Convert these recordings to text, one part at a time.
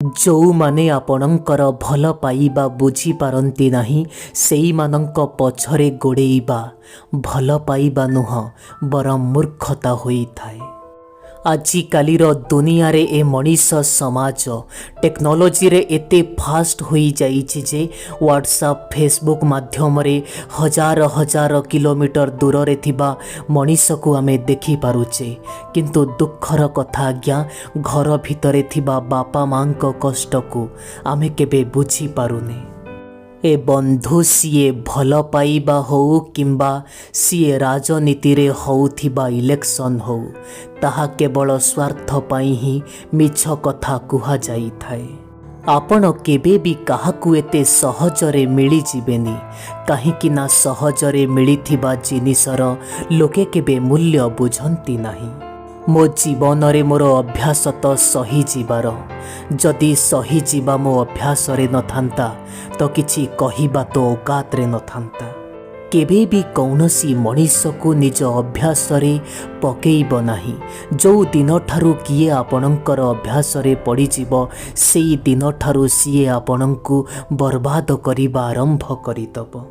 जो माने आपणकर भल पाइबा बुझी पारंती नाही सेईमानंक पछरे गोड़ेइबा भल पाइबा नुह बरम मूर्खता होइथाए। आजिकालीर दुनिया रे ए मनीष समाज टेक्नोलोजी रे एते फास्ट होई जाइछि जे व्हाट्सएप फेसबुक माध्यम रे हजार हजार किलोमीटर दूर रे थिबा मनीष को आमे देखि पारुचे, किंतु दुखर कथा आज्ञा घर भितरे थिबा बापा मां को कष्ट को आमे केबे बुझी पारुने। ए बंधु सीए भल पाइबा हो किंबा सीए राजनीति रे होउथिबा इलेक्शन हो ताहा केवल स्वार्थ पाई ही मिछ कथा कुहा जाई थाए। आपण केबे भी काहाकू एते सहजरे मिली जीवेनी, काहींकि ना सहजरे मिलिथिबा जिनिसर लोके केबे मूल्य बुझंती नाही। मो जीवन रे मोर अभ्यास तो सही जीवार, जदि सही जीवा मो अभ्यास रे न थांता तो किछि कहिबा तो औकात रे न थांता। केबे भी कौनसी मनीष को निज अभ्यास रे पकेइब नाही। जो दिन ठारू किए आपणकर अभ्यास रे पड़ी जीव सेई दिन ठारू सीए आपणंकु बर्बाद करिबा आरंभ करिदब।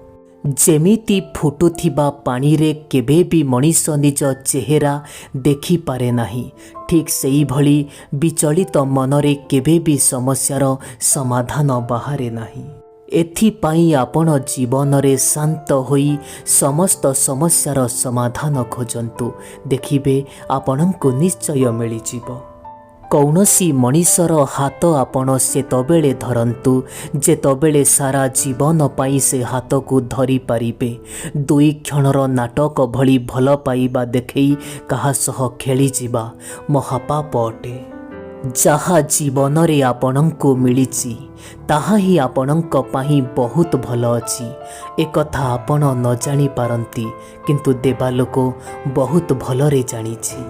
जेमिति फुटुथिबा पानी रे केबे भी मनीष निज चेहरा देखि पारे नाही, ठीक सेई भली विचलित मनरे केबे भी समस्यार समाधान बाहारे नाही। एथिपाई आपण जीवन रे शांत होई समस्त समस्यार समाधान खोजंतु, देखिबे आपणंकु निश्चय मिलिजिवो। कौनसी मनीषर हाथ आपण सेतबेले धरंतु जेतबेले सारा जीवन पाई से हाथ को धरी पारिबे। दुई क्षणर नाटक भली भल पाइबा देखई काहा सह खेली जिबा महापाप अटे। जहा जीवन रे आपणंकु मिलिछि ताहा ही आपणंक पाही बहुत भल अछि। एकथा आपण न जानि पारंती, किंतु देवा लोक बहुत भलरे जानिछि।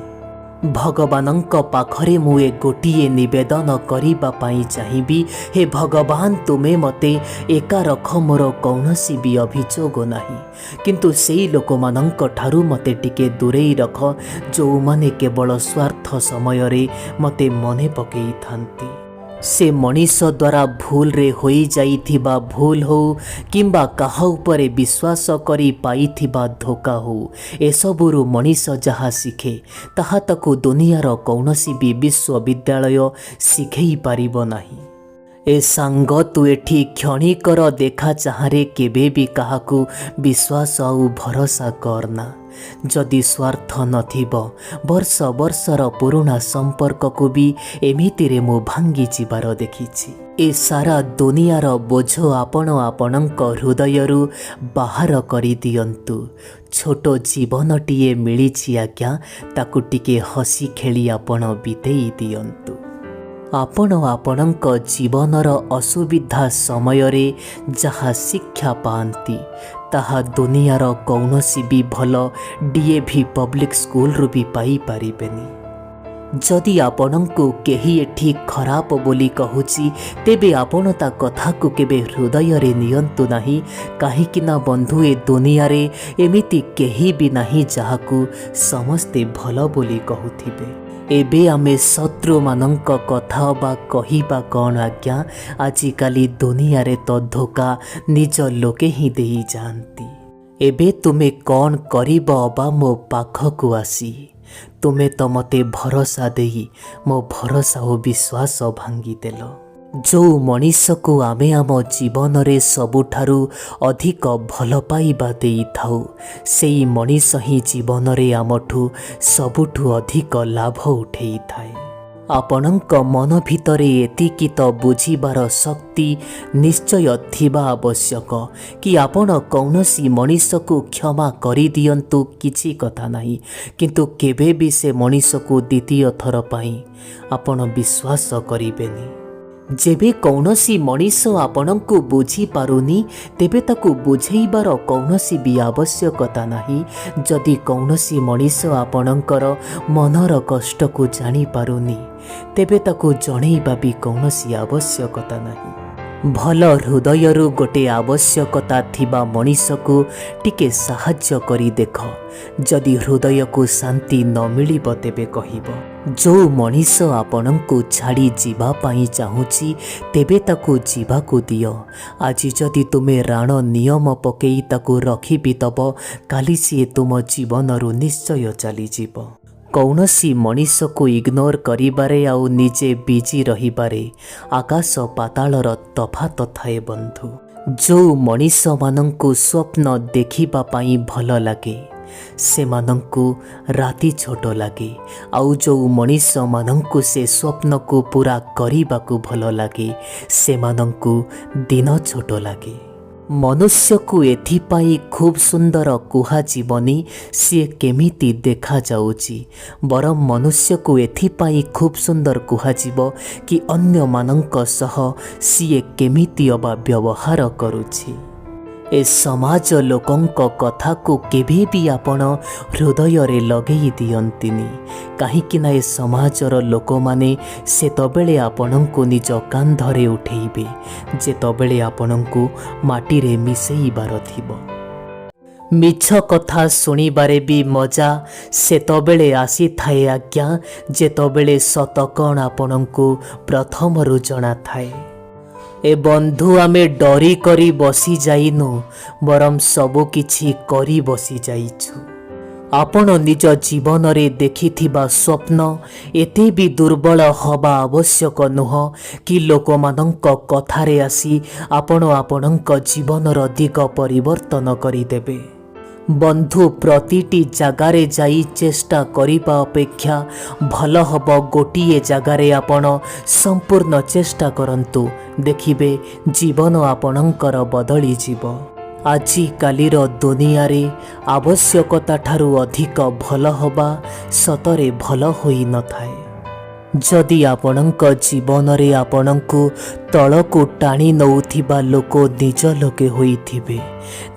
भगवानंक पाखरे मु ए गोटिए निवेदन करिबा पाई चाहिबी, हे भगवान तुमे मते एका रख मोर कौनसी भी अभियोग नाही, किंतु सेई लोक मानंक ठारू मते टिके दूरेई रख जो माने केवल स्वार्थ समय रे मते मने पकेई थांती। से मनीष द्वारा भूल रे होई जाइथिबा भूल हो किंबा काहा उपरे विश्वास करी पाइथिबा धोखा हो, एसबुरु मनीष जहा शिखे ताहा ताकू दुनियार कौनसी भी विश्वविद्यालय शिखेई पारिबो नाही। ए सांग तू एठी क्षणिकर देखा चाहरे केबे भी काहाकू विश्वास आउ भरोसा करना। जदि स्वार्थ नथिब वर्ष वर्षर पुराणा संपर्क को भी एमिति रे मु भांगी जिबार देखिछि। ए सारा दुनियार बोझ आपण आपणंक हृदयरु बाहर करि दियंतु। छोट जीवनटिए मिलिछि आज्ञा, ताकू टिके हसी खेली आपण बितेई दियंतु। आपण आपणंक जीवनर असुविधा समय रे जहा शिक्षा पांती ताहा दुनियार कौनसी भी भल डीएवी पब्लिक स्कूल रु भी पाई पारिबेनी। जदि आपणंकु केही एठी खराब बोली कहूची तेबे आपण ता कथा को केबे हृदय रे नियंतु नाही, काहेकि ना बंधु ए दुनिया रे एमिति केही भी नाही जाहाकू समस्ते भल बोली कहूथिबे। एबे आमे शत्रु मानंक कथा बा कहिबा कौन आज्ञा, आजिकाली दुनिया रे तो धोखा निज लोके ही देई जानती। एबे तुमे कौन करिब बा मो पाखकू आसी, तुमे तो मते भरोसा देई मो भरोसा और विश्वास भांगी देलो। जो मनीष को आमे आम जीवन रे सबुठारु अधिक भल पाइबा देई थाउ, सेई मनीष ही जीवन रे आमठू सबुठू अधिक लाभ उठेई थाए। आपणंक मन भितरे एतिकी तो बुझिबार शक्ति निश्चय थिबा आवश्यक कि आपण कौनसी मनीष को क्षमा करि दियंतु किछि कथा नाही, किंतु केबे भी से मनीष को द्वितीय थर पाई आपण विश्वास करिबेनी। जेबे कौनसी मनीष आपणंकु बुझी पारुनी तेबे ताकू बुझेइबार कौनसी भी आवश्यकता नाही। जदि कौनसी मनीष आपणंकर मनर कष्ट को जानी पारुनी तेबे ताकू जणेइबा भी कौनसी आवश्यकता नाही। भल हृदयरू गोटे आवश्यकता थिबा मनीषकु टिके साहाय्य करी देख। जदि हृदय को शांति न मिलिब तेबे कहिब। जो मनीष आपणंकु छाड़ी जीवा पाई चाहूची तेबे ताकू जीवाकू दियो। आज जदि तुमे राण नियम पकेई ताकू रखी भी तब काली सी तुम जीवनरू निश्चय चली जीव। कौनसी मनीष को इग्नोर करिबारे आउ निजे बिजी रहिबारे आकाश पातालर तफात थाए बंधु। जो मनीष मानंकु स्वप्न देखिबा पाई भल लागे सेमानंकु राति छोट लागे। आउ जो मनीष मानंकु से स्वप्न को पूरा करिबाकु भल लागे सेमानंकु दिन छोट लागे। मनुष्य को एथिपाई खूब सुंदर कुहा जीवनी सी केमिति देखा जाउची बरम मनुष्य को एथिपाई खूब सुंदर कुहा जीव कि अन्य मानंक सह सी केमिति अबा व्यवहार करुची। ए समाज लोकंक कथा को केबे भी आपण हृदय रे लगेई दियंतिनी काहेकि ना ए समाजर लोक माने सेतबेले आपणंकु निज कांधरे उठेइबे जेतबेले आपणंकु माटी रे मिसेइबार थिबो। मिछ कथा सुनिबारे भी मजा सेतबेले आसी थाए आज्ञा जेतबेले सत कण आपणंकु प्रथमरु जଣା थाए। ए बंधु आमे डरी करी बसी जाइनु बरम सबु किछि करी बसी जाइछु। आपण निज जीवन रे देखिथिबा स्वप्न एते भी दुर्बल हवा आवश्यक नुह कि लोकमानंक कथारे आसी आपण आपणंक जीवनर दिग परिवर्तन करिदेबे। बंधु प्रतिटी जगारे जाई चेष्टा करिबा अपेक्षा भल हब गोटिए जगारे आपण संपूर्ण चेष्टा करंतु देखिबे जीवन आपणंकर बदली जीव। आजी कालीर दुनिया रे आवश्यकता ठारू अधिक भल हबा सतरे भल होई न थाए। जदि आपणंक जीवन रे आपणंकु तळकु टाणी नउथिबा लोक निज लोके होइथिबे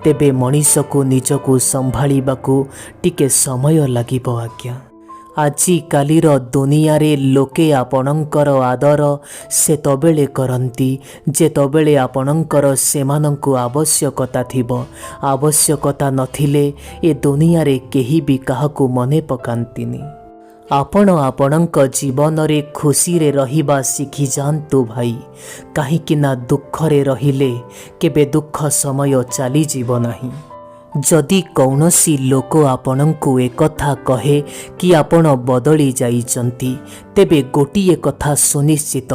तेबे मनीष को निजको संभाळिबाकू टिके समय लागिबो आज्ञा। आजी कालीर दुनिया रे लोके आपणंकर आदर सेतबेले करंती जेतबेले आपणंकर सेमानंकु आवश्यकता थिबो। आवश्यकता नथिले ए दुनिया रे केही भी काहाकू मने पकांतिनी। आपण आपणंक जीवन रे खुशी रे रहिबा शिखी जांतु भाई काहेकि ना दुख रे रहिले केबे दुख समय चली जीव नाही। जदि कौनसी लोक आपणंकु एकथा कहे कि आपण बदली जाइचंती तेबे गोटिए कथा सुनिश्चित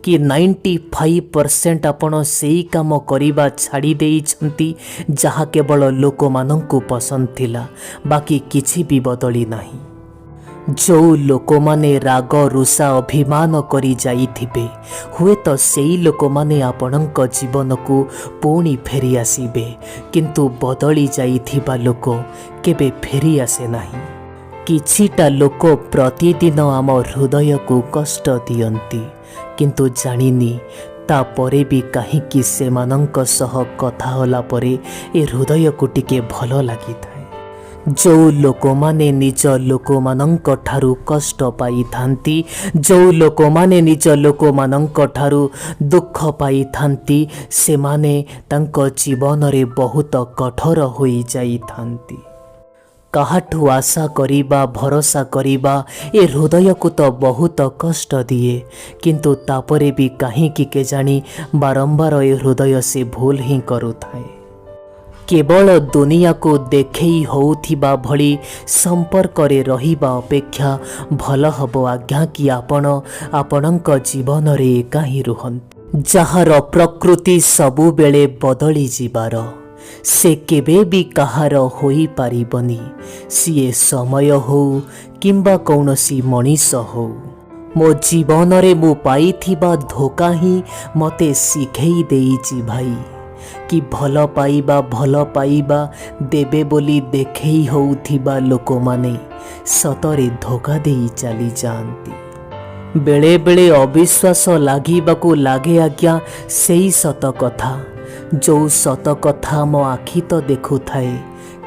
कि 95% आपण सेही काम करिबा छाड़ी देइचंती जहा केवल लोक मानंकु पसंद थिला बाकी किछि भी बदली नाही। जो लोक माने राग रुषा अभिमान करी जाइथिबे हुए तो सेई लोक माने आपणंक जीवन को पुणी फेरी आसीबे किंतु बदली जाइथिबा लोक केबे फेरी आसे नाही। किछिटा लोक प्रतिदिन आम हृदय को कष्ट दियंती किंतु जानिनी तापरे भी काहेकि सेमानंक सह कथा होला परे ए हृदय को टिके भल लागिथा। जो लोक माने निज लोक मानंक ठारू कष्ट पाई थांती जो लोक माने निज लोक मानंक ठारू दुख पाई थांती से माने तांको जीवन रे बहुत कठोर होई जाई थांती। काहाठू आशा करिबा भरोसा करिबा ए हृदय को तो बहुत कष्ट दिए किंतु तापरे भी काहेकि केजानी बारंबार ए हृदय से भूल ही करुथाए। केवल दुनिया को देखेई होउथिबा भली संपर्क रे रहिबा अपेक्षा भल हबो आज्ञा कि आपण आपणंक जीवन रे एका ही रुहंती। जहार प्रकृति सबु बेले बदली जिबार से केबे भी कहार होई पारिबनी सिए समय हो किंबा कौनसी मनीष हो। मो जीवन रे मु पाइथिबा धोखा ही मते सिखेई देइची भाई कि भल पाइबा देबे बोली देखेई होउथिबा लोक माने सतरे धोखा देई चली जाती। बेले बेले अविश्वास लागिबाकू लागे आज्ञा सेई सत कथा जो सत कथा मो आखि तो देखु थाए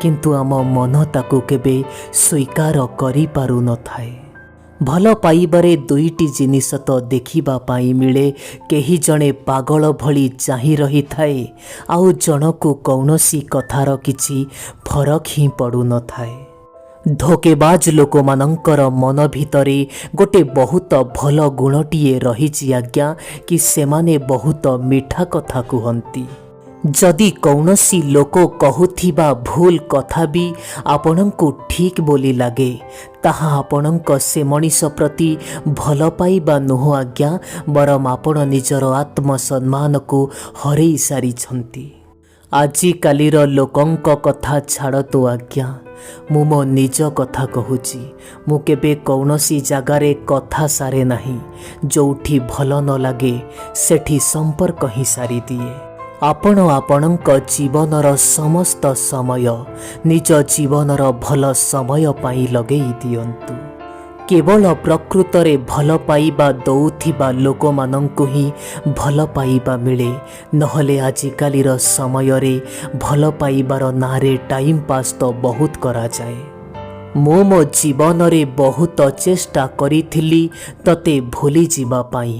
किंतु आम मन ताकू केबे स्वीकार करि पारु न थाए। ଭଲ ପାଇବାରେ ଦୁଇଟି ଜିନିଷ ତ ଦେଖିବା ପାଇଁ ମିଳେ। କେହି ଜଣେ ପାଗଳ ଭଳି ଚାହିଁ ରହିଥାଏ, ଆଉ ଜଣକୁ କୌଣସି କଥାର କିଛି ଫରକ ହିଁ ପଡ଼ୁନଥାଏ। ଧୋକେବାଜ ଲୋକମାନଙ୍କର ମନ ଭିତରେ ଗୋଟେ ବହୁତ ଭଲ ଗୁଣଟିଏ ରହିଛି ଆଜ୍ଞା, କି ସେମାନେ ବହୁତ ମିଠା କଥା କୁହନ୍ତି। ଯଦି କୌଣସି ଲୋକ କହୁଥିବା ଭୁଲ କଥା ବି ଆପଣଙ୍କୁ ଠିକ୍ ବୋଲି ଲାଗେ, ତାହା ଆପଣଙ୍କ ସେ ମଣିଷ ପ୍ରତି ଭଲ ପାଇବା ନୁହଁ ଆଜ୍ଞା, ବରଂ ଆପଣ ନିଜର ଆତ୍ମସମ୍ମାନକୁ ହରେଇ ସାରିଛନ୍ତି। ଆଜିକାଲିର ଲୋକଙ୍କ କଥା ଛାଡ଼ନ୍ତୁ ଆଜ୍ଞା, ମୁଁ ମୋ ନିଜ କଥା କହୁଛି। ମୁଁ କେବେ କୌଣସି ଜାଗାରେ କଥା ସାରେ ନାହିଁ। ଯେଉଁଠି ଭଲ ନ ଲାଗେ ସେଠି ସମ୍ପର୍କ ହିଁ ସାରିଦିଏ। ଆପଣ ଆପଣଙ୍କ ଜୀବନର ସମସ୍ତ ସମୟ ନିଜ ଜୀବନର ଭଲ ସମୟ ପାଇଁ ଲଗେଇ ଦିଅନ୍ତୁ। କେବଳ ପ୍ରକୃତରେ ଭଲ ପାଇବା ଦେଉଥିବା ଲୋକମାନଙ୍କୁ ହିଁ ଭଲ ପାଇବା ମିଳେ, ନହେଲେ ଆଜିକାଲିର ସମୟରେ ଭଲ ପାଇବାର ନାଁରେ ଟାଇମ୍ ପାସ୍ ତ ବହୁତ କରାଯାଏ। ମୁଁ ମୋ ଜୀବନରେ ବହୁତ ଚେଷ୍ଟା କରିଥିଲି ତତେ ଭୁଲି ଯିବା ପାଇଁ,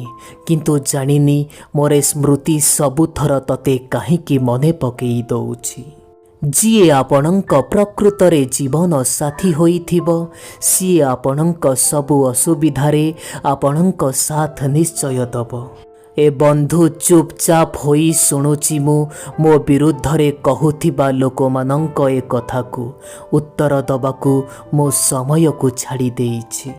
କିନ୍ତୁ ଜାଣିନି ମୋର ସ୍ମୃତି ସବୁଥର ତତେ କାହିଁକି ମନେ ପକେଇ ଦେଉଛି। ଯିଏ ଆପଣଙ୍କ ପ୍ରକୃତରେ ଜୀବନ ସାଥୀ ହୋଇଥିବ, ସିଏ ଆପଣଙ୍କ ସବୁ ଅସୁବିଧାରେ ଆପଣଙ୍କ ସାଥ ନିଶ୍ଚୟ ଦେବ। ଏ ବନ୍ଧୁ, ଚୁପଚାପ ହୋଇ ଶୁଣୁଛି ମୁଁ ମୋ ବିରୁଦ୍ଧରେ କହୁଥିବା ଲୋକମାନଙ୍କ ଏ କଥାକୁ। ଉତ୍ତର ଦେବାକୁ ମୁଁ ସମୟକୁ ଛାଡ଼ି ଦେଇଛି।